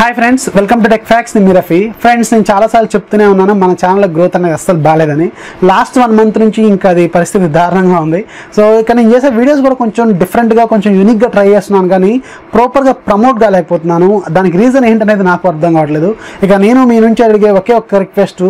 Hi friends, welcome to TechFacts. నేను Rafi. Friends, నేను చాలాసార్లు చెప్తూనే ఉన్నాను మన ఛానల్ గ్రోత్ అనేది అస్సలు బాగాలేదని. లాస్ట్ 1 మంత్ నుంచి ఇంకా అది పరిస్థితి దారుణంగా ఉంది. సో ఇక నేను చేసే వీడియోస్ కూడా కొంచెం డిఫరెంట్గా, కొంచెం యూనిక్గా ట్రై చేస్తున్నాను, కానీ ప్రాపర్గా ప్రమోట్ కాలేకపోతున్నాను. దానికి రీజన్ ఏంటనేది నాకు అర్థం కావట్లేదు. ఇక నేను మీ నుంచి అడిగే ఒకే ఒక్క రిక్వెస్ట్,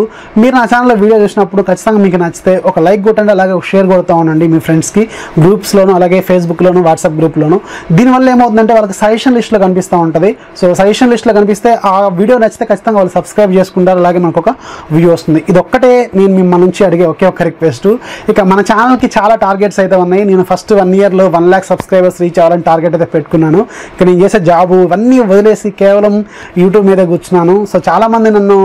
మీరు నా ఛానల్లో వీడియో చూసినప్పుడు ఖచ్చితంగా మీకు నచ్చితే ఒక లైక్ కొట్టండి, అలాగే ఒక షేర్ కొడుతూ ఉండండి మీ ఫ్రెండ్స్కి, గ్రూప్స్లోను, అలాగే ఫేస్బుక్లోను, వాట్సాప్ గ్రూప్లోను. దీనివల్ల ఏమవుతుందంటే వాళ్ళకి సజెషన్ లిస్ట్లో కనిపిస్తూ ఉంటుంది. సో సజెషన్ లిస్ట్లో కనిపిస్తే ఆ వీడియో నచ్చితే ఖచ్చితంగా వాళ్ళు సబ్స్క్రైబ్ చేసుకుంటారు, అలాగే మనకు ఒక వ్యూ వస్తుంది. ఇది ఒక్కటే నేను మిమ్మల్ని నుంచి అడిగే ఒకే ఒక్క రిక్వెస్ట్. ఇక మన ఛానల్కి చాలా టార్గెట్స్ అయితే ఉన్నాయి. నేను ఫస్ట్ 1 ఇయర్లో 1 lakh సబ్స్క్రైబర్స్ రీచ్ అవ్వాలని టార్గెట్ అయితే పెట్టుకున్నాను. ఇక నేను చేసే జాబు ఇవన్నీ వదిలేసి కేవలం యూట్యూబ్ మీద కూర్చున్నాను. సో చాలామంది నన్ను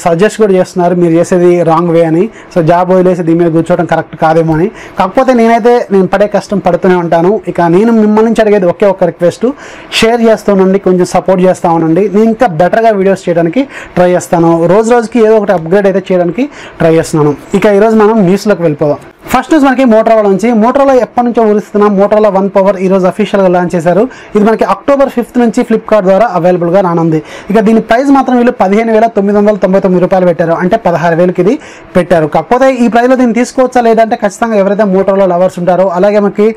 సజెస్ట్ కూడా చేస్తున్నారు, మీరు చేసేది రాంగ్ వే అని. సో జాబ్ వదిలేసి దీని మీద కూర్చోవడం కరెక్ట్ కాదేమో అని. కాకపోతే నేను పడే కష్టం పడుతూనే ఉంటాను. ఇక నేను మిమ్మల్ని నుంచి అడిగేది ఒకే ఒక్క రిక్వెస్ట్, షేర్ చేస్తానండి, కొంచెం సపోర్ట్ చేస్తా ఉండండి. నేను ఇంకా బెటర్గా వీడియోస్ చేయడానికి ట్రై చేస్తాను. రోజుకి ఏదో ఒకటి అప్గ్రేడ్ అయితే చేయడానికి ట్రై చేస్తున్నాను. ఇక ఈరోజు మనం న్యూస్లోకి వెళ్ళిపోదాం. ఫస్ట్ న్యూస్ మనకి మోటోరోలా నుంచి. మోటోరోలా ఎప్పటి నుంచో ఊరిస్తున్నాం, Moto One Power ఈరోజు అఫీషియల్గా లాంచ్ చేశారు. ఇది మనకి October 5th నుంచి ఫ్లిప్కార్ట్ ద్వారా అవైలబుల్గా రానుంది. ఇక దీని ప్రైస్ మాత్రం వీళ్ళు 15,999 రూపాయలు పెట్టారు, అంటే 16,000కి ఇది పెట్టారు. కాకపోతే ఈ ప్రైస్లో దీన్ని తీసుకోవచ్చా లేదంటే ఖచ్చితంగా ఎవరైతే మోటోరోలా లవర్స్ ఉంటారో, అలాగే మనకి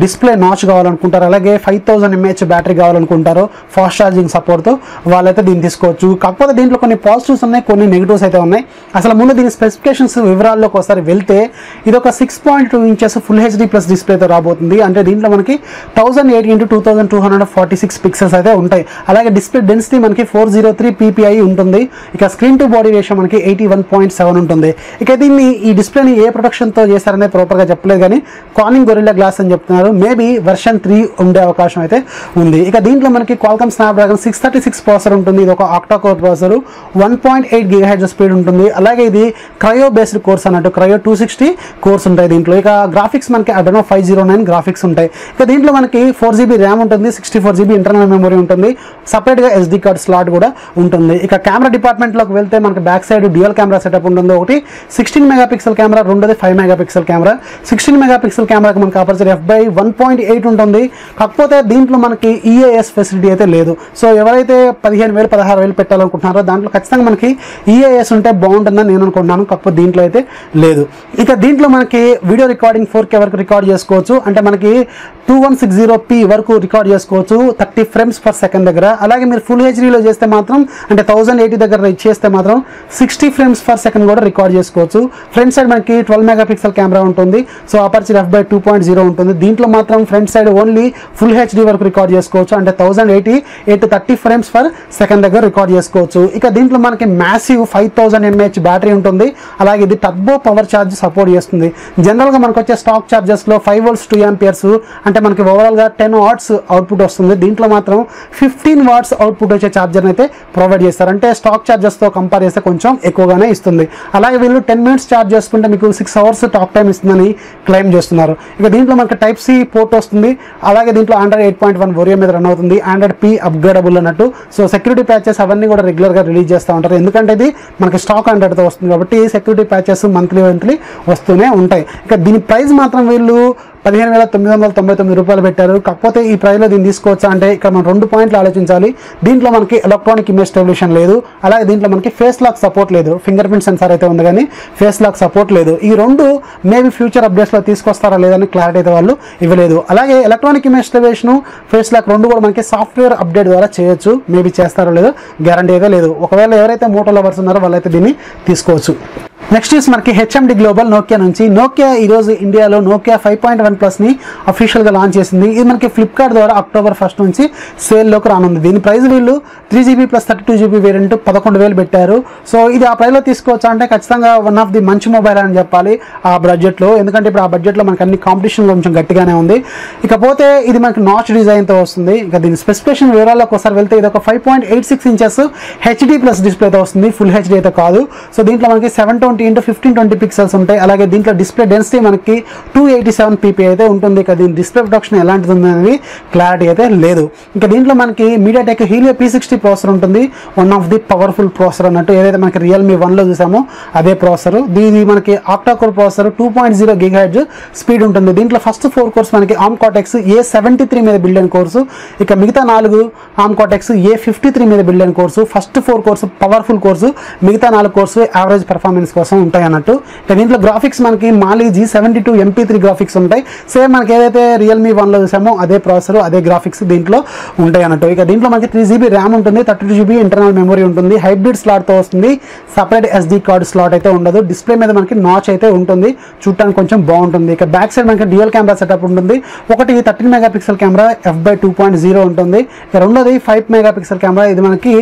డిస్ప్లే నాచ్ కావాలనుకుంటారో, అలాగే 5000 mAh బ్యాటరీ కావాలనుకుంటారో ఫాస్ట్ ఛార్జింగ్ సపోర్ట్తో, వాళ్ళైతే దీన్ని తీసుకోవచ్చు. కాకపోతే దీంట్లో కొన్ని పాజిటివ్స్ ఉన్నాయి, కొన్ని నెగిటివ్స్ అయితే ఉన్నాయి. అసలు ముందు దీని స్పెసిఫికేషన్స్ వివరాల్లోకి ఒకసారి వెళ్తే, ఇది ఒక 6.2 inches ఫుల్ హెచ్డీ ప్లస్ డిస్ప్లేతో రాబోతుంది. అంటే దీంట్లో మనకి 1080x2246 పిక్సెల్స్ అయితే ఉంటాయి. అలాగే డిస్ప్లే డెన్సిటీ మనకి 403 ppi ఉంటుంది. ఇక స్క్రీన్ టు బాడీ రేషియో మనకి 81.7 ఉంటుంది. ఇక దీన్ని ఈ డిస్ప్లేని ఏ ప్రొడక్షన్తో చేశారనేది ప్రాపర్గా చెప్పలేదు, కానీ కార్నింగ్ గొరిల్లా గ్లాస్ అని చెప్తున్నారు. మేబీ వెర్షన్ 3 ఉండే అవకాశం అయితే ఉంది. ఇక దీంట్లో మనకి క్వాల్కమ్ స్నాప్డ్రాగన్ 636 ప్రాసెసర్ ఉంటుంది. ఇది ఒక octa core processor, 1.8 GHz speed ఉంటుంది. అలాగే ఇది క్రయో బేస్డ్ కోర్స్ అన్నట్టు, క్రయో 260 కోర్స్ ఉంటాయి దీంట్లో. ఇక గ్రాఫిక్స్ మనకి అడ్రనో 509 గ్రాఫిక్స్ ఉంటాయి. ఇక దీంట్లో మనకి 4GB ర్యామ్ ఉంటుంది, 64GB ఇంటర్నల్ మెమరీ ఉంటుంది, సపరేట్గా SD కార్డ్ స్లాట్ కూడా ఉంటుంది. ఇక కెమెరా డిపార్ట్మెంట్లోకి వెళ్తే మనకి back side dual camera setup ఉంటుంది. ఒకటి 16 మెగాపిక్సెల్ కెమెరా, రెండోది 5 మెగాపిక్సెల్ కెమెరా. 16 మెగాపిక్సెల్ కెమెరాకి మనకి అపర్చర్ f/1.8 ఉంటుంది. కాకపోతే దీంట్లో మనకి EAS ఫెసిలిటీ అయితే లేదు. సో ఎవరైతే 15,000 16,000 పెట్టాలనుకుంటున్నారో దాంట్లో ఖచ్చితంగా మనకి EAS ఉంటే బాగుంటుందని నేను అనుకుంటున్నాను. కాకపోతే దీంట్లో అయితే లేదు. ఇక దీంట్లో మనకి వీడియో రికార్డింగ్ 4K వరకు రికార్డ్ చేసుకోవచ్చు. అంటే మనకి 2160p వరకు రికార్డ్ చేసుకోవచ్చు 30 frames per second దగ్గర. అలాగే మీరు ఫుల్ హెచ్డీలో చేస్తే మాత్రం, అంటే 1080 దగ్గర చేస్తే మాత్రం 60 frames per second కూడా రికార్డ్ చేసుకోవచ్చు. ఫ్రంట్ సైడ్ మనకి 12 మెగాపిక్సెల్ కెమెరా ఉంటుంది. సో అపర్చర్ f/2.0 ఉంటుంది. దీంట్లో మాత్రం front side only full HD వరకు రికార్డ్ చేసుకోవచ్చు, అంటే 1080 30 frames per second దగ్గర రికార్డ్ చేసుకోవచ్చు. ఇక దీంట్లో మనకి మ్యాసివ్ 5000 mAh బ్యాటరీ ఉంటుంది. అలాగే ఇది టర్బో పవర్ ఛార్జ్ సపోర్ట్ చేస్తుంది. జనరల్గా మనకు వచ్చే స్టాక్ ఛార్జెస్లో 5 volts 2 amperes, అంటే మనకి ఓవరాల్గా 10 watts అవుట్పుట్ వస్తుంది. దీంట్లో మాత్రం 15 watts అవుట్పుట్ వచ్చే ఛార్జర్ అయితే ప్రొవైడ్ చేస్తారు. అంటే స్టాక్ ఛార్జెస్తో కంపేర్ చేస్తే కొంచెం ఎక్కువగానే ఇస్తుంది. అలాగే వీళ్ళు 10 minutes ఛార్జ్ చేసుకుంటే మీకు 6 hours టాక్ టైం ఇస్తుందని క్లెయిమ్ చేస్తున్నారు. ఇక దీంట్లో మనకి Type-C పోర్ట్ వస్తుంది. అలాగే దీంట్లో Android 8.1 Oreo మీద రన్ అవుతుంది. Android P అప్గ్రేడబుల్ అన్నట్టు. సో సెక్యూరిటీ ప్యాచెస్ అవన్నీ కూడా రెగ్యులర్గా రిలీజ్ చేస్తూ ఉంటారు, ఎందుకంటే ఇది మనకి స్టాక్ Androidతో వస్తుంది కాబట్టి సెక్యూరిటీ ప్యాచెస్ మంత్లీ వస్తూనే ఉంటాయి. ఇక దీని ప్రైస్ మాత్రం వీళ్ళు 15,999 రూపాయలు పెట్టారు. కాకపోతే ఈ ప్రైస్లో దీన్ని తీసుకోవచ్చా అంటే ఇక్కడ మనం 2 పాయింట్లు ఆలోచించాలి. దీంట్లో మనకి ఎలక్ట్రానిక్ ఇమేజ్ స్టెబిలేషన్ లేదు. అలాగే దీంట్లో మనకి ఫేస్ లాక్ సపోర్ట్ లేదు. ఫింగర్ ప్రింట్ సెన్సార్ అయితే ఉంది, కానీ ఫేస్ లాక్ సపోర్ట్ లేదు. ఈ రెండు మేబీ ఫ్యూచర్ అప్డేట్స్లో తీసుకొస్తారా లేదని క్లారిటీ అయితే వాళ్ళు ఇవ్వలేదు. అలాగే electronic image stabilization, face lock రెండు కూడా మనకి సాఫ్ట్వేర్ అప్డేట్ ద్వారా చేయొచ్చు. మేబీ చేస్తారో లేదో గ్యారంటీ అయితే లేదు. ఒకవేళ ఎవరైతే మోటో లవర్స్ ఉన్నారో వాళ్ళైతే దీన్ని తీసుకోవచ్చు. నెక్స్ట్ న్యూస్ మనకి HMD గ్లోబల్ నోకియా నుంచి. నోకియా ఈరోజు ఇండియాలో Nokia 5.1 ప్లస్ని అఫీషియల్గా లాంచ్ చేసింది. ఇది మనకి ఫ్లిప్కార్ట్ ద్వారా October 1st నుంచి సేల్లోకి రానుంది. దీని ప్రైస్ వీళ్ళు 3GB ప్లస్ 32GB వేరియంట్ 11,000 పెట్టారు. సో ఇది ఆ ప్రైస్లో తీసుకోవచ్చా అంటే ఖచ్చితంగా వన్ ఆఫ్ ది మంచి మొబైల్ అని చెప్పాలి ఆ బడ్జెట్లో, ఎందుకంటే ఇప్పుడు ఆ బడ్జెట్లో మనకి అన్ని కాంపిటీషన్ కొంచెం గట్టిగానే ఉంది. ఇకపోతే ఇది మనకి నాచ్ డిజైన్తో వస్తుంది. ఇక దీని స్పెసిఫికేషన్ వివరాల్లోకి ఒకసారి వెళ్తే, ఇది ఒక 5.86 inches HD ప్లస్ డిస్ప్లేతో వస్తుంది, ఫుల్ హెచ్డీ అయితే కాదు. సో దీంట్లో మనకి 720 1020x1520 పిక్సెల్స్ ఉంటాయి. అలాగే దీంట్లో డిస్ప్లే డెన్సిటీ మనకి 287 ppi అయితే ఉంటుంది. ఇక దీని డిస్ప్లే ప్రొటెక్షన్ ఎలాంటిది ఉందనేది క్లారిటీ అయితే లేదు. ఇంకా దీంట్లో మనకి మీడియాటెక్ హీలియో P60 ప్రాసెసర్ ఉంటుంది. One of the powerful processor అన్నట్టు. ఏదైతే మనకి రియల్మీ 1లో చూసామో అదే ప్రాసెసర్. దీని మనకి octa core processor 2.0 GHz speed ఉంటుంది. దీంట్లో ఫస్ట్ 4 కోర్స్ మనకి ఆర్మ్ కార్టెక్స్ A73 మీద బిల్డ్ అయిన కోర్సు. ఇక మిగతా 4 ఆర్మ్ కార్టెక్స్ A53 మీద బిల్డ్ అయిన course. First 4 course powerful course, మిగతా 4 కోర్సు యావరేజ్ పెర్ఫార్మెన్స్ కోసం ఉంటాయి అన్నట్టు. ఇక దీంట్లో గ్రాఫిక్స్ మనకి మాలి G72 MP3 గ్రాఫిక్స్ ఉంటాయి. సేమ్ మనకి ఏదైతే రియల్మీ 1లో చూసామో అదే ప్రాసెసర్, అదే గ్రాఫిక్స్ దీంట్లో ఉంటాయి అన్నట్టు. ఇక దీంట్లో మనకి 3GB ర్యామ్ ఉంటుంది, 32GB ఇంటర్నల్ మెమరీ ఉంటుంది. హైబ్రిడ్ స్లాట్తో వస్తుంది. సపరేట్ SD కార్డ్ స్లాట్ అయితే ఉండదు. డిస్ప్లే మీద మనకి నాచ్ అయితే ఉంటుంది, చూడటానికి కొంచెం బాగుంటుంది. ఇక బ్యాక్ సైడ్ మనకి డ్యూయల్ కెమెరా సెటప్ ఉంటుంది. ఒకటి 13 మెగాపిక్సెల్ కెమెరా f/2.0 ఉంటుంది. ఇక రెండోది 5 మెగాపిక్సెల్ కెమెరా. ఇది మనకి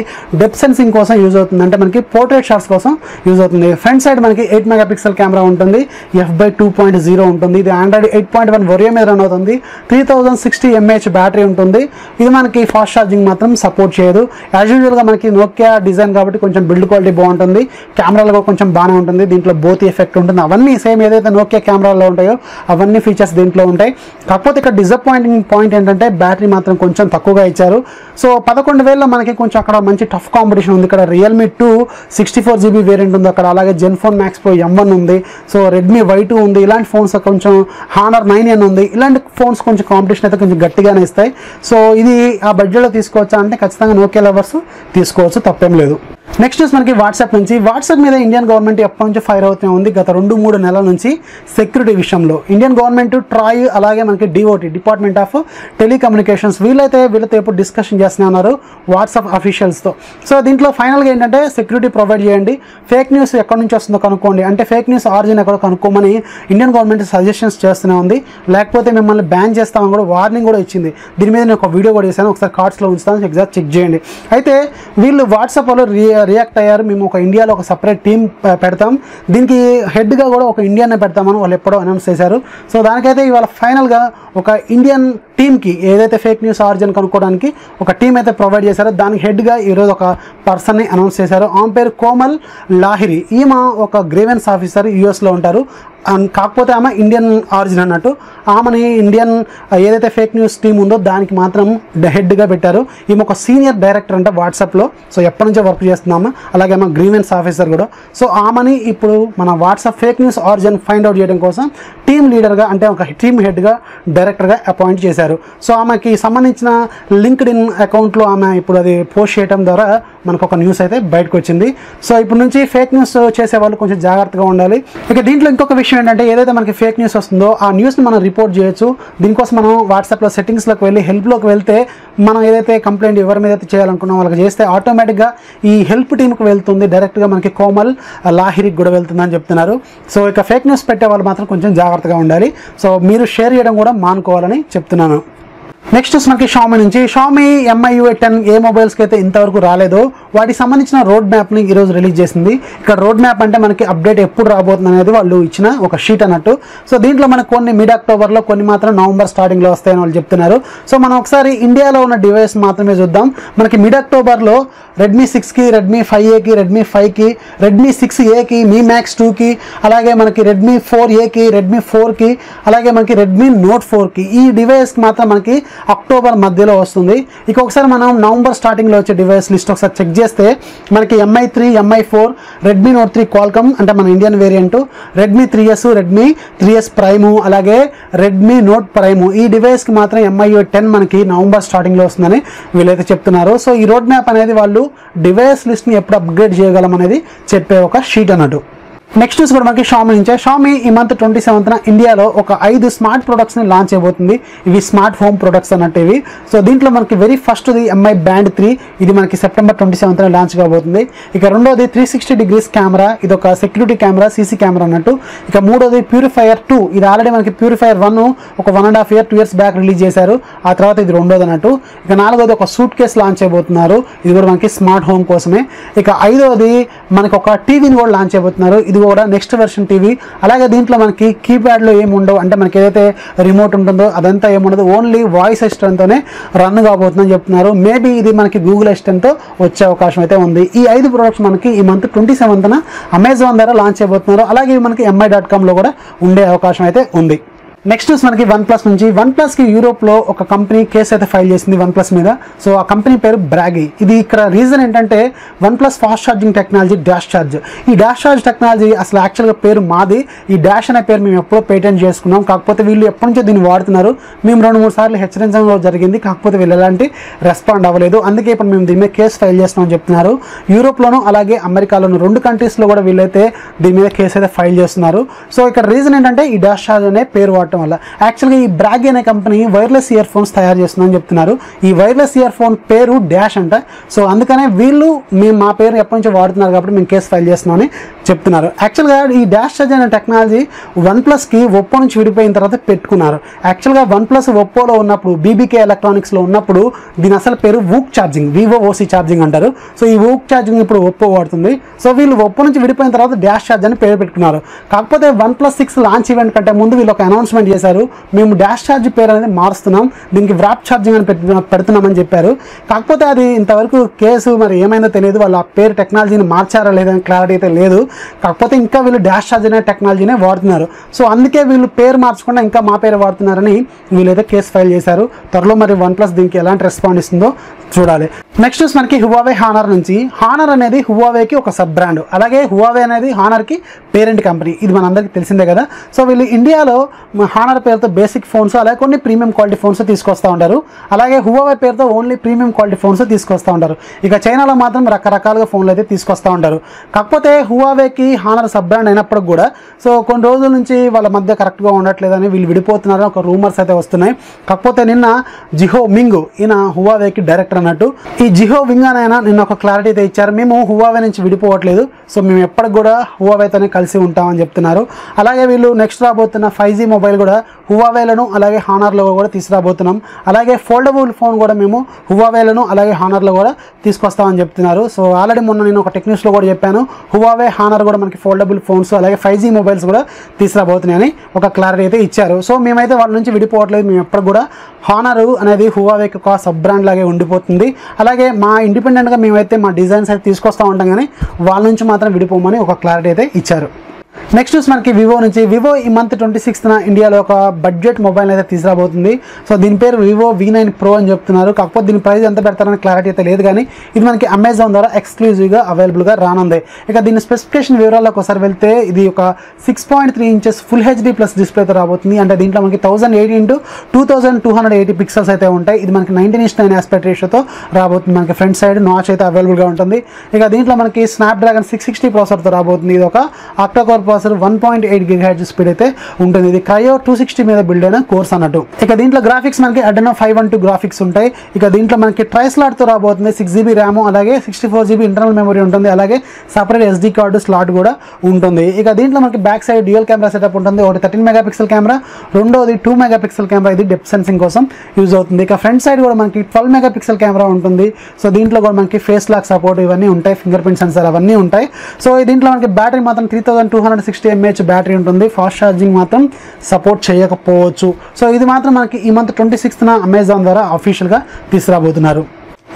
డెప్త్ సెన్సింగ్ కోసం యూజ్ అవుతుంది, అంటే మనకి పోర్ట్రేట్ షాట్స్ కోసం యూజ్ అవుతుంది. ఫ్రంట్ సైడ్ మనకి 8 మెగాపిక్సెల్ కెమెరా ఉంటుంది, f/2.0 ఉంటుంది. ఇది ఆండ్రాయిడ్ 8.1 వరియో మీద రన్ అవుతుంది. 3060 mAh బ్యాటరీ ఉంటుంది. ఇది మనకి ఫాస్ట్ ఛార్జింగ్ మాత్రం సపోర్ట్ చేయదు. యాజ్ యూజువల్గా మనకి నోకియా డిజైన్ కాబట్టి కొంచెం బిల్డ్ క్వాలిటీ బాగుంటుంది. కెమెరాలో కొంచెం బాగానే ఉంటుంది. దీంట్లో బోత్ ఎఫెక్ట్ ఉంటుంది. అవన్నీ సేమ్ ఏదైతే నోకియా కెమెరాలో ఉంటాయో అవన్నీ ఫీచర్స్ దీంట్లో ఉంటాయి. కాకపోతే ఇక్కడ డిసప్పాయింటింగ్ పాయింట్ ఏంటంటే బ్యాటరీ మాత్రం కొంచెం తక్కువగా ఇచ్చారు. సో 11,000లో మనకి కొంచెం అక్కడ మంచి టఫ్ కాంపిటీషన్ ఉంది. ఇక్కడ రియల్మీ 2 64GB వేరియంట్ ఉంది అక్కడ. అలాగే జెన్ఫోన్ మ్యాక్స్ ప్రో M1 ఉంది. సో రెడ్మీ Y2 ఉంది. ఇలాంటి ఫోన్స్ కొంచెం హానర్ 9N ఉంది. ఇలాంటి ఫోన్స్ కొంచెం కాంపిటీషన్ అయితే కొంచెం గట్టిగానే ఇస్తాయి. సో ఇది ఆ బడ్జెట్లో తీసుకోవచ్చా అంటే ఖచ్చితంగా నోకియా లవర్స్ తీసుకోవచ్చు, తప్పేం లేదు. నెక్స్ట్ న్యూస్ మనకి వాట్సాప్ నుంచి. వాట్సాప్ మీద ఇండియన్ గవర్నమెంట్ ఎప్పటి నుంచి ఫైర్ అవుతూనే ఉంది. గత 2-3 నెలల నుంచి సెక్యూరిటీ విషయంలో ఇండియన్ గవర్నమెంట్, ట్రాయ్, అలాగే మనకి DOT డిపార్ట్మెంట్ ఆఫ్ టెలికమ్యూనికేషన్స్ వీళ్ళతో ఎప్పుడు డిస్కషన్ చేస్తూనే ఉన్నారు వాట్సాప్ అఫీషియల్స్తో. సో దీంట్లో ఫైనల్గా ఏంటంటే సెక్యూరిటీ ప్రొవైడ్ చేయండి, ఫేక్ న్యూస్ ఎక్కడి నుంచి వస్తుందో కనుక్కోండి, అంటే ఫేక్ న్యూస్ ఆరిజిన్ ఎక్కడో కనుక్కోమని ఇండియన్ గవర్నమెంట్ సజెషన్స్ చేస్తూనే ఉంది. లేకపోతే మిమ్మల్ని బ్యాన్ చేస్తామని కూడా వార్నింగ్ కూడా ఇచ్చింది. దీని మీద నేను ఒక వీడియో కూడా చేశాను, ఒకసారి కార్డ్స్లో ఉంచుతాను, ఎగ్జాక్ట్ చెక్ చేయండి. అయితే వీళ్ళు వాట్సాప్ వాళ్ళు రియాక్ట్ అయ్యారు. మేము ఒక ఇండియాలో ఒక సపరేట్ టీం పెడతాం, దీనికి హెడ్గా కూడా ఒక ఇండియానే పెడతామని వాళ్ళు ఎప్పుడో అనౌన్స్ చేశారు. సో దానికైతే ఇవాళ ఫైనల్గా ఒక ఇండియన్ టీమ్కి ఏదైతే ఫేక్ న్యూస్ ఆరిజిన్ కనుక్కోవడానికి ఒక టీం అయితే ప్రొవైడ్ చేశారో దానికి హెడ్గా ఈరోజు ఒక పర్సన్ని అనౌన్స్ చేశారు. ఆమె పేరు కోమల్ లాహిరి. ఈమె ఒక గ్రీవెన్స్ ఆఫీసర్, యూఎస్లో ఉంటారు. కాకపోతే ఆమె ఇండియన్ ఆరిజిన్ అన్నట్టు. ఆమెని ఇండియన్ ఏదైతే ఫేక్ న్యూస్ టీమ్ ఉందో దానికి మాత్రం హెడ్గా పెట్టారు. ఈమె ఒక సీనియర్ డైరెక్టర్ అంటే వాట్సాప్లో. సో ఎప్పటి నుంచో వర్క్ చేస్తున్నాము. అలాగే ఆమె గ్రీవెన్స్ ఆఫీసర్ కూడా. సో ఆమెని ఇప్పుడు మన WhatsApp fake news origin find out చేయడం కోసం టీమ్ లీడర్గా, అంటే ఒక టీమ్ హెడ్గా, డైరెక్టర్గా అపాయింట్ చేశారు. సో ఆమెకి సంబంధించిన లింక్డ్ ఇన్ అకౌంట్లో ఆమె ఇప్పుడు అది పోస్ట్ చేయడం ద్వారా మనకు ఒక న్యూస్ అయితే బయటకు వచ్చింది. సో ఇప్పుడు నుంచి ఫేక్ న్యూస్ చేసే వాళ్ళు కొంచెం జాగ్రత్తగా ఉండాలి. ఇక దీంట్లో ఇంకొక విషయం ఏంటంటే ఏదైతే మనకి ఫేక్ న్యూస్ వస్తుందో ఆ న్యూస్ని మనం రిపోర్ట్ చేయొచ్చు. దీనికోసం మనం వాట్సాప్లో సెట్టింగ్స్లోకి వెళ్ళి హెల్ప్లోకి వెళ్తే మనం ఏదైతే కంప్లైంట్ ఎవరి మీద అయితే చేయాలనుకున్నాం వాళ్ళకి చేస్తే ఆటోమేటిక్గా ఈ హెల్ప్ టీమ్కి వెళ్తుంది, డైరెక్ట్గా మనకి కోమల్ లాహిరికి కూడా వెళ్తుందని చెప్తున్నారు. సో ఇక ఫేక్ న్యూస్ పెట్టే వాళ్ళు మాత్రం కొంచెం జాగ్రత్తగా ఉండాలి. సో మీరు షేర్ చేయడం కూడా మానుకోవాలని చెప్తున్నాను. నెక్స్ట్ మనకి షామీ నుంచి. షామీ MIUI10 ఏ మొబైల్స్కి అయితే ఇంతవరకు రాలేదో వాటికి సంబంధించిన రోడ్ మ్యాప్ని ఈరోజు రిలీజ్ చేసింది. ఇక్కడ రోడ్ మ్యాప్ అంటే మనకి అప్డేట్ ఎప్పుడు రాబోతుంది అనేది వాళ్ళు ఇచ్చిన ఒక షీట్ అన్నట్టు. సో దీంట్లో మనకు కొన్ని మిడ్ అక్టోబర్లో, కొన్ని మాత్రం నవంబర్ స్టార్టింగ్లో వస్తాయని వాళ్ళు చెప్తున్నారు. సో మనం ఒకసారి ఇండియాలో ఉన్న డివైస్ మాత్రమే చూద్దాం. మనకి మిడ్ అక్టోబర్లో రెడ్మీ 6కి, రెడ్మీ 5A కి, రెడ్మీ 5కి, రెడ్మీ 6A కి, మీ మ్యాక్స్ 2కి, అలాగే మనకి రెడ్మీ 4A కి, రెడ్మీ 4కి, అలాగే మనకి రెడ్మీ నోట్ 4కి ఈ డివైస్కి మాత్రం మనకి అక్టోబర్ మధ్యలో వస్తుంది. ఇక ఒకసారి మనం నవంబర్ స్టార్టింగ్లో వచ్చే డివైస్ లిస్ట్ ఒకసారి చెక్ చేస్తే మనకి MI3, MI4, Redmi note 3 Qualcomm అంటే మన Indian variant, Redmi 3S, Redmi 3S Prime, అలాగే రెడ్మీ నోట్ ప్రైము ఈ డివైస్కి మాత్రం MIUI10 మనకి నవంబర్ స్టార్టింగ్లో వస్తుందని వీళ్ళైతే చెప్తున్నారు. సో ఈ రోడ్ మ్యాప్ అనేది వాళ్ళు డివైస్ లిస్ట్ని ఎప్పుడు అప్గ్రేడ్ చేయగలం అనేది చెప్పే ఒక షీట్ అన్నట్టు. నెక్స్ట్ న్యూస్ కూడా మనకి షామీ నుంచే. షామీ ఈ మంత్ 27న ఇండియాలో ఒక 5 స్మార్ట్ ప్రొడక్ట్స్ని లాంచ్ అయిపోతుంది. ఇవి స్మార్ట్ హోమ్ ప్రొడక్ట్స్ అన్నట్టు ఇవి. సో దీంట్లో మనకి వెరీ ఫస్ట్ది MI Band 3, ఇది మనకి సెప్టెంబర్ 27న లాంచ్ కాబోతుంది. ఇక రెండోది 360 degrees కెమెరా, ఇది ఒక సెక్యూరిటీ కెమెరా, CC కెమెరా అన్నట్టు. ఇక మూడోది ప్యూరిఫైయర్ 2, ఇది ఆల్రెడీ మనకి ప్యూరిఫైయర్ 1 ఒక 1.5 year 2 years బ్యాక్ రిలీజ్ చేశారు. ఆ తర్వాత ఇది రెండోది అన్నట్టు. ఇక నాలుగోది ఒక సూట్ కేస్ లాంచ్ అయిపోతున్నారు, ఇది కూడా మనకి స్మార్ట్ హోమ్ కోసమే. ఇక ఐదోది మనకి ఒక టీవీని కూడా లాంచ్ అయిపోతున్నారు, ఇది కూడా నెక్స్ట్ వెర్షన్ టీవీ. అలాగే దీంట్లో మనకి కీప్యాడ్లో ఏమి ఉండవు, అంటే మనకి ఏదైతే రిమోట్ ఉంటుందో అదంతా ఏముండదు, ఓన్లీ వాయిస్ అసిస్టెంట్తోనే రన్ కాబోతుందని చెప్తున్నారు. మేబీ ఇది మనకి గూగుల్ అసిస్టెంట్తో వచ్చే అవకాశం అయితే ఉంది. ఈ 5 ప్రోడక్ట్స్ మనకి ఈ మంత్ 27న అమెజాన్ ద్వారా లాంచ్ చేయబోతున్నారు. అలాగే మనకి mi.com లో కూడా ఉండే అవకాశం అయితే ఉంది. నెక్స్ట్ మనకి OnePlus నుంచి. OnePlusకి యూరోప్లో ఒక కంపెనీ కేసు అయితే ఫైల్ చేసింది OnePlus మీద. సో ఆ కంపెనీ పేరు బ్రాగి. ఇది ఇక్కడ రీజన్ ఏంటంటే OnePlus fast charging technology dash charge. ఈ డాష్ ఛార్జ్ టెక్నాలజీ అసలు యాక్చువల్గా పేరు మాది. ఈ డాష్ అనే పేరు మేము ఎప్పుడో పేటెంట్ చేసుకున్నాం. కాకపోతే వీళ్ళు ఎప్పటి నుంచో దీన్ని వాడుతున్నారు. మేము 2-3 సార్లు హెచ్చరించడం జరిగింది, కాకపోతే వీళ్ళు ఎలాంటి రెస్పాండ్ అవ్వలేదు. అందుకే ఇప్పుడు మేము దీని మీద కేసు ఫైల్ చేస్తున్నామని చెప్తున్నారు. యూరోప్లోను అలాగే అమెరికాలోను 2 కంట్రీస్లో కూడా వీళ్ళైతే దీని మీద కేసు అయితే ఫైల్ చేస్తున్నారు. సో ఇక్కడ రీజన్ ఏంటంటే ఈ డాష్ ఛార్జ్ అనే పేరు వాడటం వల్ల. యాక్చువల్గా ఈ బ్రాగి అనే కంపెనీ వైర్లెస్ ఇయర్ ఫోన్స్ తయారు చేస్తుందని చెప్తున్నారు. ఈ వైర్లెస్ ఇయర్ ఫోన్ పేరు డాష్ అంట. సో అందుకనే వీళ్ళు మా పేరు ఎప్పటి నుంచో వాడుతున్నారు కాబట్టి మేము కేసు ఫైల్ చేస్తున్నామని చెప్తున్నారు. యాక్చువల్గా ఈ డాష్ ఛార్జ్ అనే టెక్నాలజీ OnePlusకి ఒప్పో నుంచి విడిపోయిన తర్వాత పెట్టుకున్నారు. యాక్చువల్గా OnePlus ఒప్పోలో ఉన్నప్పుడు, బీబీకే ఎలక్ట్రానిక్స్లో ఉన్నప్పుడు దీని అసలు పేరు వూక్ ఛార్జింగ్, విvo.vivi ఛార్జింగ్ అంటారు. సో ఈ వూక్ ఛార్జింగ్ ఇప్పుడు ఒప్పో వాడుతుంది. సో వీళ్ళు ఒప్పో నుంచి విడిపోయిన తర్వాత డాష్ ఛార్జ్ అని పేరు పెట్టుకున్నారు. కాకపోతే OnePlus 6 లాంచ్ ఈవెంట్ కంటే ముందు వీళ్ళు ఒక అనౌన్స్మెంట్ చేశారు. మేము డాష్ ఛార్జ్ పేరు అనేది మారుస్తున్నాం, దీనికి వ్రాప్ ఛార్జింగ్ అని పెడుతున్నామని చెప్పారు. కాకపోతే అది ఇంతవరకు కేసు మరి ఏమైందో తెలియదు. వాళ్ళు ఆ పేరు టెక్నాలజీని మార్చారా లేదని క్లారిటీ అయితే లేదు. కాకపోతే ఇంకా వీళ్ళు డాష్ ఛార్జ్ అనే టెక్నాలజీనే వాడుతున్నారు. సో అందుకే వీళ్ళు పేరు మార్చకుండా ఇంకా మా పేరు వాడుతున్నారని వీళ్ళైతే కేసు ఫైల్ చేశారు. త్వరలో మరి OnePlus దీనికి ఎలాంటి రెస్పాండ్ ఇస్తుందో చూడాలి. నెక్స్ట్ మనకి హువావే హానర్ నుంచి. హానర్ అనేది హువావేకి ఒక సబ్ బ్రాండ్. అలాగే హువావే అనేది హానర్కి పేరెంట్ కంపెనీ. ఇది మనందరికీ తెలిసిందే కదా. సో వీళ్ళు ఇండియాలో హానర్ పేరుతో బేసిక్ ఫోన్స్ అలాగే కొన్ని ప్రీమియం క్వాలిటీ ఫోన్స్ తీసుకొస్తూ ఉంటారు. అలాగే హువావే పేరుతో ఓన్లీ ప్రీమియం క్వాలిటీ ఫోన్స్ తీసుకొస్తూ ఉంటారు. ఇక చైనాలో మాత్రం రకరకాలుగా ఫోన్లు అయితే తీసుకొస్తూ ఉంటారు. కాకపోతే హువావేకి హానర్ సబ్ బ్రాండ్ అయినప్పటికి కూడా సో కొన్ని రోజుల నుంచి వాళ్ళ మధ్య కరెక్ట్గా ఉండట్లేదని వీళ్ళు విడిపోతున్నారని ఒక రూమర్స్ అయితే వస్తున్నాయి. కాకపోతే నిన్న జిహో మింగ్ ఈయన హువావేకి డైరెక్టర్ అన్నట్టు, ఈ జిహో వింగ్ అయినా నిన్న ఒక క్లారిటీ అయితే ఇచ్చారు. మేము హువావే నుంచి విడిపోవట్లేదు, సో మేము ఎప్పటికి కూడా హువావేతోనే కలిసి ఉంటామని చెప్తున్నారు. అలాగే వీళ్ళు నెక్స్ట్ రాబోతున్న 5G మొబైల్ కూడా హువావేలను అలాగే హానర్లో కూడా తీసుకురాబోతున్నాం. అలాగే ఫోల్డబుల్ ఫోన్ కూడా మేము హువావేలను అలాగే హానర్లో కూడా తీసుకొస్తామని చెప్తున్నారు. సో ఆల్రెడీ మొన్న నేను ఒక టెక్నిక్స్లో కూడా చెప్పాను, హువావే హానర్ కూడా మనకి ఫోల్డబుల్ ఫోన్స్ అలాగే 5G మొబైల్స్ కూడా తీసుకురాబోతున్నాయని ఒక క్లారిటీ అయితే ఇచ్చారు. సో మేమైతే వాళ్ళ నుంచి విడిపోవట్లేదు, మేము ఎప్పుడు కూడా హానర్ అనేది హువావేకి ఒక సబ్ బ్రాండ్ లాగే ఉండిపోతుంది. అలాగే మా ఇండిపెండెంట్గా మేమైతే మా డిజైన్స్ అయితే తీసుకొస్తూ ఉంటాం, కానీ వాళ్ళ నుంచి మాత్రం విడిపోమని ఒక క్లారిటీ అయితే ఇచ్చారు. నెక్స్ట్ మనకి వివో నుంచి. వివో ఈ మంత్ 26న ఇండియాలో ఒక బడ్జెట్ మొబైల్ అయితే తీసుకురాబోతుంది. సో దీని పేరు వివో V9 Pro అని చెప్తున్నారు. కాకపోతే దీని ప్రైస్ ఎంత పెడతారని క్లారిటీ అయితే లేదు, కానీ ఇది మనకి అమెజాన్ ద్వారా ఎక్స్క్లూజివ్గా అవైలబుల్గా రానుంది. ఇక దీని స్పెసిఫికేషన్ వివరాల్లోకి ఒకసారి వెళ్తే ఇది ఒక 6.3 ఇంచెస్ ఫుల్ HD ప్లస్ డిస్ప్లేతో రాబోతుంది. అంటే దీంట్లో మనకి 1080x2280 పిక్సెల్స్ అయితే ఉంటాయి. ఇది మనకి 19:9 ఆస్పెక్ట్ రేషియోతో రాబోతుంది. మనకి ఫ్రంట్ సైడ్ నాచ్ అయితే అవైలబుల్గా ఉంటుంది. ఇక దీంట్లో మనకి స్నాప్డ్రాగన్ 660 ప్రాసెసర్తో రాబోతుంది. ఇది ఒక ఆక్టా-కోర్ ప్రాసెసర్ 1.8 GHz స్పీడ్ అయితే ఉంటుంది. ఇది క్రయో 260 మీద బిల్డ్ అయిన కోర్స్ అన్నట్టు. ఇక దీంట్లో గ్రాఫిక్స్ మనకి అడ్రెనో 512 గ్రాఫిక్స్ ఉంటాయి. ఇక దీంట్లో మనకి ట్రైస్లాట్తో రాబోతుంది. 6GB ర్యామ్ అలాగే 64GB ఇంటర్నల్ మెమరీ ఉంటుంది. అలాగే సపరేట్ SD కార్డు స్లాట్ కూడా ఉంటుంది. ఇక దీంట్లో మనకి back side dual camera setup ఉంటుంది. ఒకటి 13 మెగాపిక్సెల్ కెమెరా, రెండోది 2 మెగాపిక్సెల్ కెమెరా. ఇది డెప్త్ సెన్సింగ్ కోసం యూజ్ అవుతుంది. ఇక ఫ్రంట్ సైడ్ కూడా మనకి 12 మెగాపిక్సెల్ కెమెరా ఉంటుంది. సో దీంట్లో కూడా మనకి ఫేస్ లాక్ సపోర్ట్ ఇవన్నీ ఉంటాయి, ఫింగర్ ప్రింట్ సెన్సార్ అవన్నీ ఉంటాయి. సో దీంట్లో మనకి బ్యాటరీ మాత్రం 3260 mAh బ్యాటరీ ఉంటుంది. ఫాస్ట్ ఛార్జింగ్ మాత్రం సపోర్ట్ చేయకపోవచ్చు. సో ఇది మాత్రం మనకి ఈ మంత్ 26న అమెజాన్ ద్వారా అఫీషియల్గా తీసుకురాబోతున్నారు.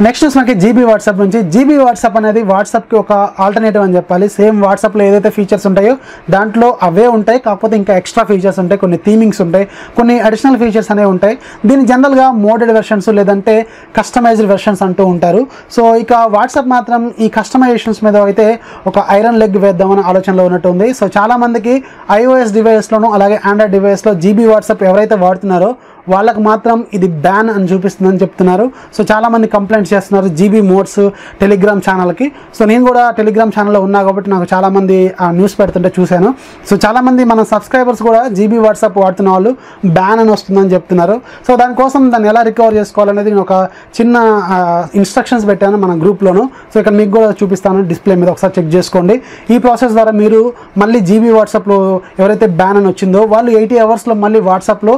నెక్స్ట్ మనకి జీబీ వాట్సాప్ నుంచి. జీబీ వాట్సాప్ అనేది వాట్సాప్కి ఒక ఆల్టర్నేటివ్ అని చెప్పాలి. సేమ్ వాట్సాప్లో ఏదైతే ఫీచర్స్ ఉంటాయో దాంట్లో అవే ఉంటాయి, కాకపోతే ఇంకా ఎక్స్ట్రా ఫీచర్స్ ఉంటాయి, కొన్ని థీమింగ్స్ ఉంటాయి, కొన్ని అడిషనల్ ఫీచర్స్ అనేవి ఉంటాయి. దీన్ని జనరల్గా మోడెడ్ వెర్షన్స్ లేదంటే కస్టమైజ్డ్ వెర్షన్స్ అంటూ ఉంటారు. సో ఇక వాట్సాప్ మాత్రం ఈ కస్టమైజేషన్స్ మీద అయితే ఒక ఐరన్ లెగ్ వేద్దామని ఆలోచనలో ఉన్నట్టు ఉంది. సో చాలామందికి iOS డివైస్లోనూ అలాగే ఆండ్రాయిడ్ డివైస్లో జీబీ వాట్సాప్ ఎవరైతే వాడుతున్నారో వాళ్ళకి మాత్రం ఇది బ్యాన్ అని చూపిస్తుందని చెప్తున్నారు. సో చాలామంది కంప్లైంట్స్ చేస్తున్నారు జీబీ మోడ్స్ టెలిగ్రామ్ ఛానల్కి. సో నేను కూడా టెలిగ్రామ్ ఛానల్లో ఉన్నా కాబట్టి నాకు చాలామంది ఆ న్యూస్ పెడుతుంటే చూశాను. సో చాలామంది మన సబ్స్క్రైబర్స్ కూడా జీబీ వాట్సాప్ వాడుతున్న వాళ్ళు బ్యాన్ అని వస్తుందని చెప్తున్నారు. సో దానికోసం దాన్ని ఎలా రికవర్ చేసుకోవాలనేది నేను ఒక చిన్న ఇన్స్ట్రక్షన్స్ పెట్టాను మన గ్రూప్లోను. సో ఇక్కడ మీకు కూడా చూపిస్తాను డిస్ప్లే మీద, ఒకసారి చెక్ చేసుకోండి. ఈ ప్రాసెస్ ద్వారా మీరు మళ్ళీ జీబీ వాట్సాప్లో ఎవరైతే బ్యాన్ అని వచ్చిందో వాళ్ళు 80 అవర్స్లో మళ్ళీ వాట్సాప్లో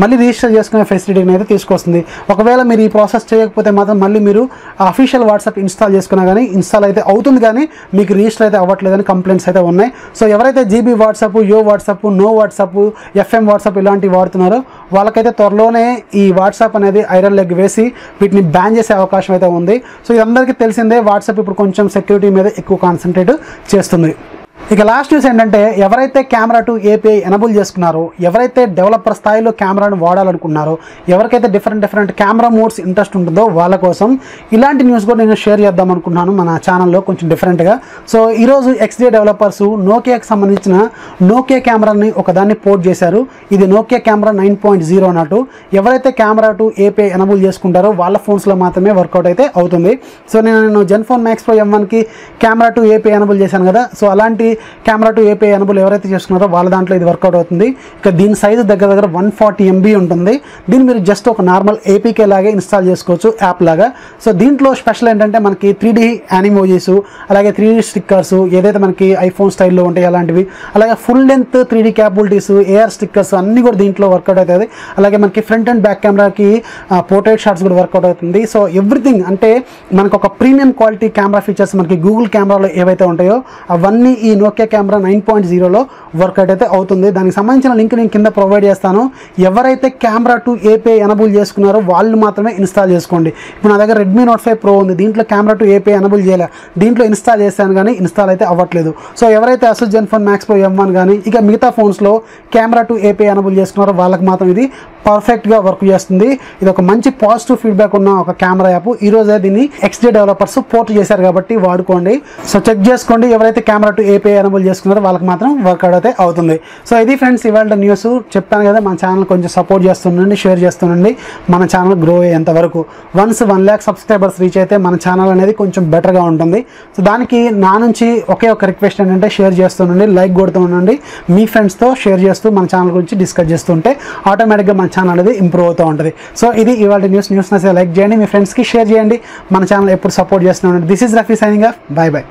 మళ్ళీ రిజిస్టర్ చేసుకునే ఫెసిలిటీని అయితే తీసుకొస్తుంది. ఒకవేళ మీరు ఈ ప్రాసెస్ చేయకపోతే మాత్రం మళ్ళీ మీరు అఫీషియల్ వాట్సాప్ ఇన్స్టాల్ చేసుకున్నా కానీ ఇన్స్టాల్ అయితే అవుతుంది, కానీ మీకు రిజిస్టర్ అయితే అవ్వట్లేదని కంప్లైంట్స్ అయితే ఉన్నాయి. సో ఎవరైతే GB WhatsApp, yo WhatsApp, no WhatsApp, FM WhatsApp ఇలాంటివి వాడుతున్నారో వాళ్ళకైతే త్వరలోనే ఈ వాట్సాప్ అనేది ఐరన్ లెగ్ వేసి వీటిని బ్యాన్ చేసే అవకాశం అయితే ఉంది. సో ఇది అందరికీ తెలిసిందే, వాట్సాప్ ఇప్పుడు కొంచెం సెక్యూరిటీ మీద ఎక్కువ కాన్సన్ట్రేట్ చేస్తుంది. ఇక లాస్ట్ న్యూస్ ఏంటంటే, ఎవరైతే కెమెరా టు ఏపీఐ ఎనబుల్ చేసుకున్నారో, ఎవరైతే డెవలపర్ స్థాయిలో కెమెరాను వాడాలనుకున్నారో, ఎవరికైతే డిఫరెంట్ కెమెరా మోడ్స్ ఇంట్రెస్ట్ ఉంటుందో వాళ్ళ కోసం ఇలాంటి న్యూస్ కూడా నేను షేర్ చేద్దాం అనుకుంటున్నాను మన ఛానల్లో కొంచెం డిఫరెంట్గా. సో ఈరోజు XD డెవలపర్స్ నోకియాకి సంబంధించిన నోకియా కెమెరాని ఒకదాన్ని పోర్ట్ చేశారు. ఇది నోకియా కెమెరా 9.0 అన్నట్టు. ఎవరైతే కెమెరా టు ఏపీఐ ఎనబుల్ చేసుకుంటారో వాళ్ళ ఫోన్స్లో మాత్రమే వర్కౌట్ అయితే అవుతుంది. సో నేను జెన్ఫోన్ మ్యాక్స్ ప్రో M1కి కెమెరా టు ఏపీఐ ఎనబుల్ చేశాను కదా, సో అలాంటి కెమెరా టు ఏపీఐ ఎనబుల్ ఎవరైతే చేసుకున్నారో వాళ్ళ దాంట్లో ఇది వర్కౌట్ అవుతుంది. ఇక దీని సైజు దగ్గర 140 MB ఉంటుంది. దీన్ని మీరు జస్ట్ ఒక నార్మల్ APK లాగే ఇన్స్టాల్ చేసుకోవచ్చు, యాప్ లాగా. సో దీంట్లో స్పెషల్ ఏంటంటే మనకి 3D యానిమోజీస్, అలాగే 3D స్టిక్కర్స్ ఏదైతే మనకి ఐఫోన్ స్టైల్లో ఉంటాయి అలాంటివి, అలాగే full length 3D capabilities, AR stickers అన్నీ కూడా దీంట్లో వర్కౌట్ అవుతుంది. అలాగే మనకి ఫ్రంట్ అండ్ బ్యాక్ కెమెరాకి పోర్ట్రేట్ షాట్స్ కూడా వర్కౌట్ అవుతుంది. సో ఎవ్రీథింగ్ అంటే మనకు ఒక ప్రీమియం క్వాలిటీ కెమెరా ఫీచర్స్ మనకి గూగుల్ కెమెరాలో ఏవైతే ఉంటాయో అవన్నీ ఈ నోకియా కెమెరా 9.0లో వర్కౌట్ అయితే అవుతుంది. దానికి సంబంధించిన లింక్ నేను కింద ప్రొవైడ్ చేస్తాను. ఎవరైతే కెమెరా టు ఏపీఐ ఎనబుల్ చేసుకున్నారో వాళ్ళు మాత్రమే ఇన్స్టాల్ చేసుకోండి. ఇప్పుడు నా దగ్గర రెడ్మీ నోట్ 5 Pro ఉంది, దీంట్లో కెమెరా టు ఏపీఐ ఎనబుల్ చేయలే, దీంట్లో ఇన్స్టాల్ చేశాను కానీ ఇన్స్టాల్ అయితే అవ్వట్లేదు. సో ఎవరైతే అసలు జెన్ఫోన్ మ్యాక్స్ ప్రో M1 కానీ ఇక మిగతా ఫోన్స్లో కెమెరా టు ఏపీఐ ఎనబుల్ చేసుకున్నారో వాళ్ళకి మాత్రం ఇది పర్ఫెక్ట్గా వర్క్ చేస్తుంది. ఇది ఒక మంచి పాజిటివ్ ఫీడ్బ్యాక్ ఉన్న ఒక కెమెరా యాప్. ఈరోజే దీన్ని XD డెవలపర్స్ పోర్ట్ చేశారు కాబట్టి వాడుకోండి. సో చెక్ చేసుకోండి, ఎవరైతే కెమెరా టు ఏపీఐ ఎనబుల్ చేసుకున్నారో వాళ్ళకి మాత్రం వర్కౌట్ అయితే అవుతుంది. సో ఇది ఫ్రెండ్స్ ఇవాళ న్యూస్. చెప్పాను కదా, మన ఛానల్ కొంచెం సపోర్ట్ చేస్తుండండి, షేర్ చేస్తుండండి. మన ఛానల్ గ్రో అయ్యేంత వరకు వన్స్ 1 lakh సబ్స్క్రైబర్స్ రీచ్ అయితే మన ఛానల్ అనేది కొంచెం బెటర్గా ఉంటుంది. సో దానికి నా నుంచి ఒకే ఒక రిక్వెస్ట్ ఏంటంటే షేర్ చేస్తుండండి, లైక్ కొడుతూ ఉండండి. మీ ఫ్రెండ్స్తో షేర్ చేస్తూ మన ఛానల్ గురించి డిస్కస్ చేస్తుంటే ఆటోమేటిక్గా మన ఛానల్ అనేది ఇంప్రూవ్ అవుతూ ఉంటుంది. సో ఇది ఇవాళ న్యూస్ నచ్చితే లైక్ చేయండి, మీ ఫ్రెండ్స్కి షేర్ చేయండి. మన ఛానల్ ఎప్పుడు సపోర్ట్ చేస్తూ ఉండండి. This is Rafi signing off. By by.